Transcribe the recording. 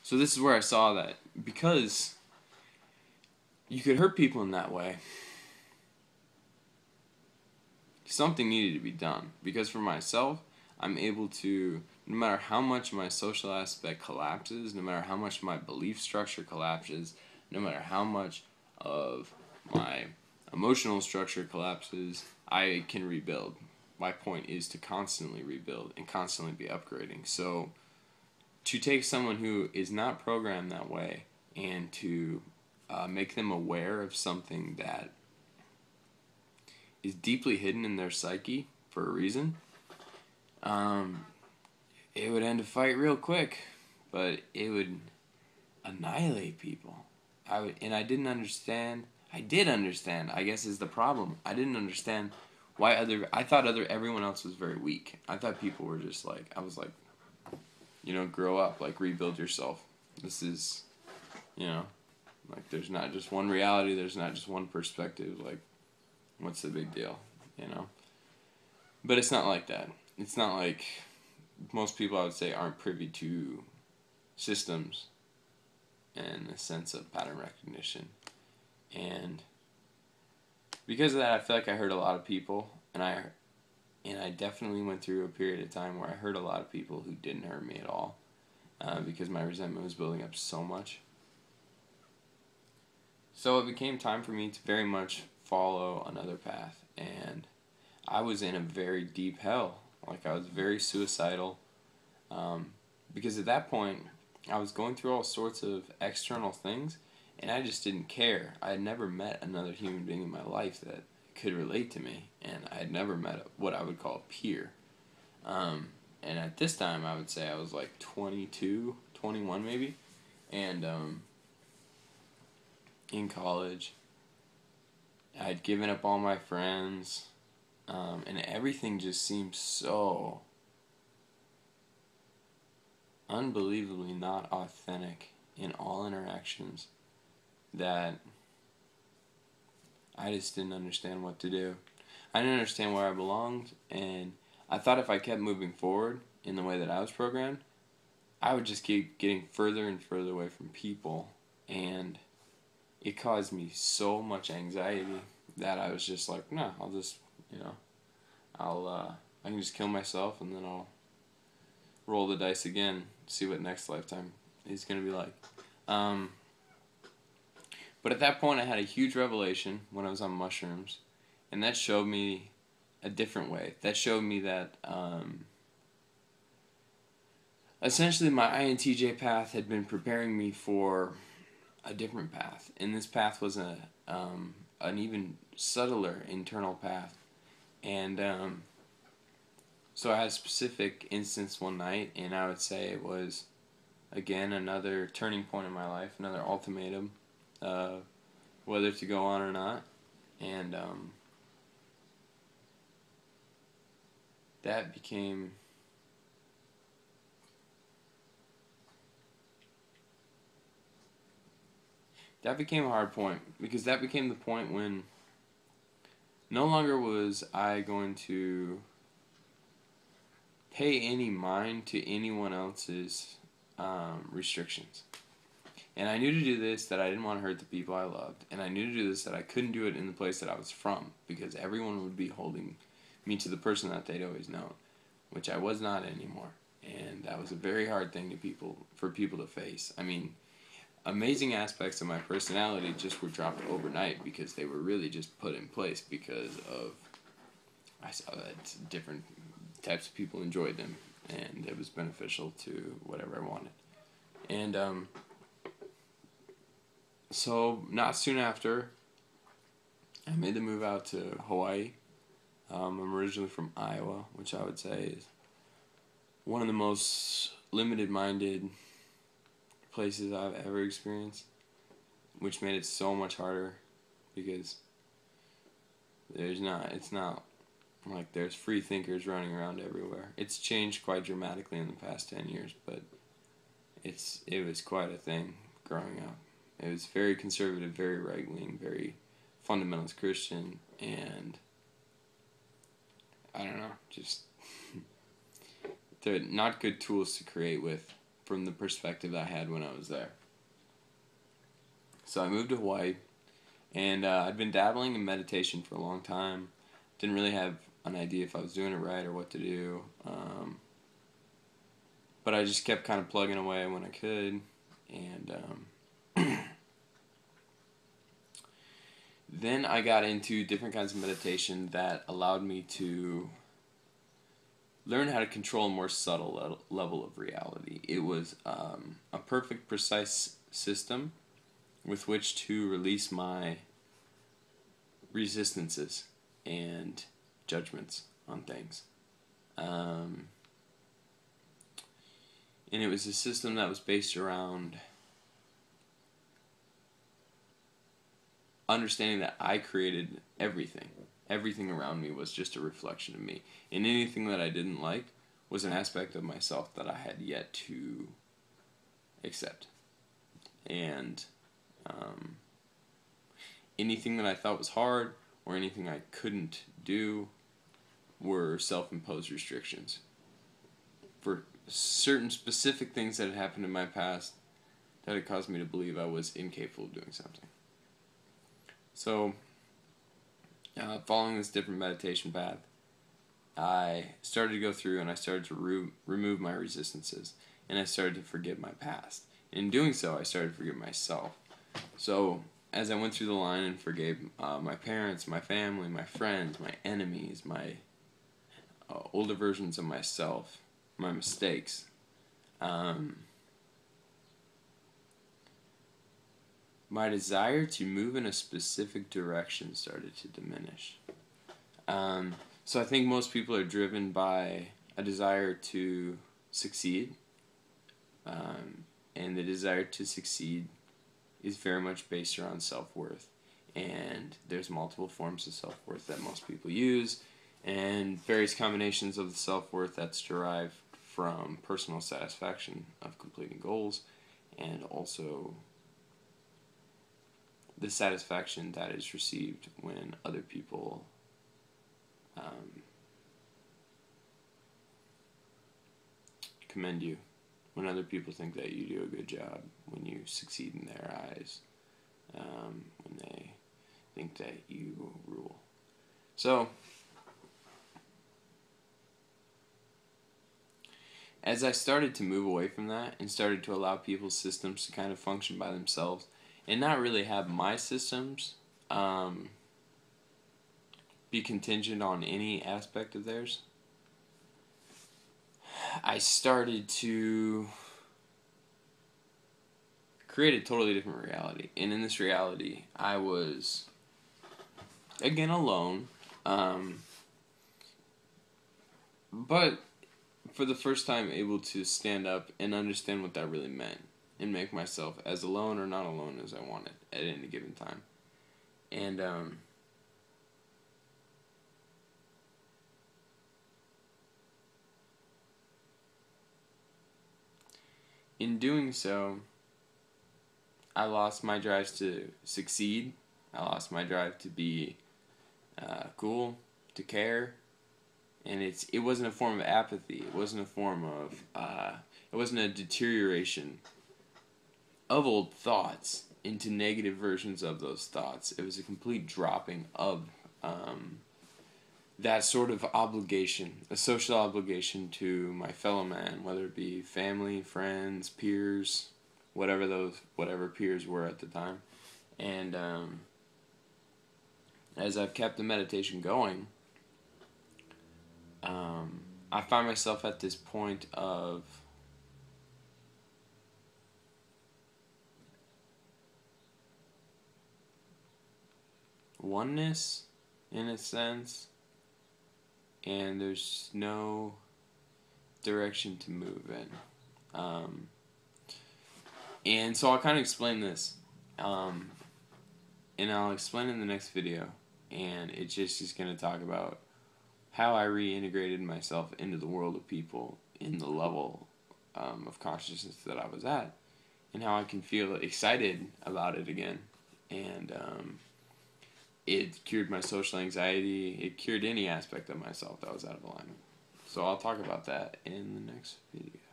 So this is where I saw that because you could hurt people in that way, something needed to be done. Because for myself, I'm able to, no matter how much my social aspect collapses, no matter how much my belief structure collapses, no matter how much of my emotional structure collapses, I can rebuild. My point is to constantly rebuild and constantly be upgrading. So to take someone who is not programmed that way and to make them aware of something that is deeply hidden in their psyche for a reason, it would end a fight real quick, but it would annihilate people. I didn't understand. I did understand, I guess is the problem. I didn't understand why I thought everyone else was very weak. I thought people were just like, I was like, grow up, like rebuild yourself. This is, like there's not just one reality, there's not just one perspective, like what's the big deal, But it's not like that. It's not like most people, I would say, aren't privy to systems and a sense of pattern recognition. And because of that, I feel like I hurt a lot of people, and I definitely went through a period of time where I hurt a lot of people who didn't hurt me at all, because my resentment was building up so much. So it became time for me to very much follow another path, and I was in a very deep hell. Like, I was very suicidal, because at that point, I was going through all sorts of external things, and I just didn't care. I had never met another human being in my life that could relate to me, and I had never met what I would call a peer. And at this time, I would say I was like 22, 21 maybe, and in college, I had given up all my friends, and everything just seemed so unbelievably not authentic in all interactions that I just didn't understand what to do. I didn't understand where I belonged, and I thought if I kept moving forward in the way that I was programmed, I would just keep getting further and further away from people, and it caused me so much anxiety that I was just like, no, I'll just, I can just kill myself, and then I'll roll the dice again, see what next lifetime is going to be like. But at that point, I had a huge revelation when I was on mushrooms, and that showed me a different way. That showed me that essentially my INTJ path had been preparing me for a different path, and this path was an even subtler internal path. And so I had a specific instance one night, and I would say it was, again, another turning point in my life, another ultimatum, whether to go on or not. And that became a hard point, because that became the point when no longer was I going to pay any mind to anyone else's restrictions. And I knew to do this that I didn't want to hurt the people I loved, and I knew to do this that I couldn't do it in the place that I was from, because everyone would be holding me to the person that they'd always known, which I was not anymore. And that was a very hard thing for people to face. I mean, amazing aspects of my personality just were dropped overnight, because they were really just put in place because of, I saw that different types of people enjoyed them, and it was beneficial to whatever I wanted. And so not soon after, I made the move out to Hawaii. I'm originally from Iowa, which I would say is one of the most limited-minded places I've ever experienced, which made it so much harder, because it's not like there's free thinkers running around everywhere. It's changed quite dramatically in the past 10 years, but it was quite a thing growing up. It was very conservative, very right-wing, very fundamentalist Christian, and I don't know, just they're not good tools to create with from the perspective I had when I was there. So I moved to Hawaii, and I'd been dabbling in meditation for a long time. Didn't really have an idea if I was doing it right or what to do. But I just kept kind of plugging away when I could. And then I got into different kinds of meditation that allowed me to learn how to control a more subtle level of reality. It was a perfect, precise system with which to release my resistances and judgments on things. And it was a system that was based around understanding that I created everything. Everything around me was just a reflection of me. And anything that I didn't like was an aspect of myself that I had yet to accept. And anything that I thought was hard or anything I couldn't do were self-imposed restrictions for certain specific things that had happened in my past that had caused me to believe I was incapable of doing something. So, following this different meditation path, I started to go through and I started to remove my resistances, and I started to forgive my past. In doing so, I started to forgive myself. So, as I went through the line and forgave my parents, my family, my friends, my enemies, my older versions of myself, my mistakes, my desire to move in a specific direction started to diminish. So I think most people are driven by a desire to succeed, and the desire to succeed is very much based around self-worth. And there's multiple forms of self-worth that most people use, and various combinations of the self-worth that's derived from personal satisfaction of completing goals, and also the satisfaction that is received when other people commend you, when other people think that you do a good job, when you succeed in their eyes, when they think that you rule. So, as I started to move away from that and started to allow people's systems to kind of function by themselves and not really have my systems be contingent on any aspect of theirs, I started to create a totally different reality. And in this reality, I was, again, alone, but for the first time able to stand up and understand what that really meant and make myself as alone or not alone as I wanted at any given time. And in doing so, I lost my drive to succeed. I lost my drive to be cool, to care. And it wasn't a form of apathy. It wasn't a form of, it wasn't a deterioration of old thoughts into negative versions of those thoughts. It was a complete dropping of that sort of obligation, a social obligation to my fellow man, whether it be family, friends, peers, whatever peers were at the time. And as I've kept the meditation going, I find myself at this point of oneness, in a sense, and there's no direction to move in. And so I'll kind of explain this, and I'll explain in the next video, and it's just going to talk about how I reintegrated myself into the world of people in the level of consciousness that I was at, and how I can feel excited about it again. And it cured my social anxiety. It cured any aspect of myself that was out of alignment. So I'll talk about that in the next video.